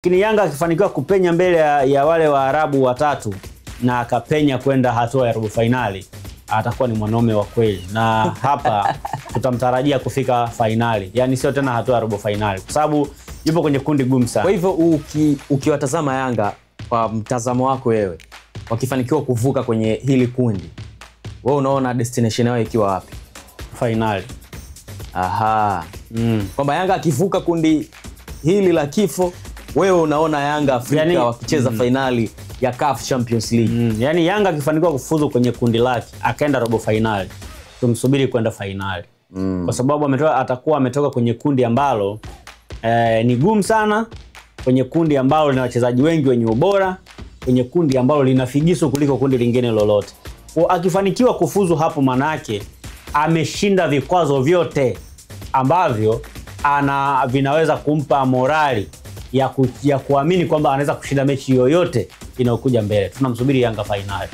Lakini Yanga akifanikiwa kupenya mbele ya wale Waarabu watatu na akapenya kwenda hatua ya robo finali, atakuwa ni mwanaume wa kweli, na hapa tutamtarajia kufika finali. Yaani sio tena hatua ya robo finali kwa sababu yupo kwenye kundi gumu sana. Kwa hivyo ukiwatazama Yanga kwa mtazamo wako wewe, wakifanikiwa kuvuka kwenye hili kundi, wewe unaona destination yao ikiwa wapi? Finali. Aha. Kwamba Yanga akivuka kundi hili la kifo, wewe unaona Yanga Afrika wakicheza finali ya CAF Champions League. Yaani Yanga akifanikiwa kufuzu kwenye kundi lake, akaenda robo finali, tumsubiri kwenda finali. Kwa sababu atakuwa ametoka kwenye kundi ambalo ni gumu sana, kwenye kundi ambalo lina wachezaji wengi wenye ubora, kwenye kundi ambalo lina figisu kuliko kundi lingine lolote. Kwa akifanikiwa kufuzu hapo, manake ameshinda vikwazo vyote ambavyo vinaweza kumpa morali ya kuamini kwamba anaweza kushinda mechi yoyote inayokuja mbele. Tunamsubiri Yanga finali.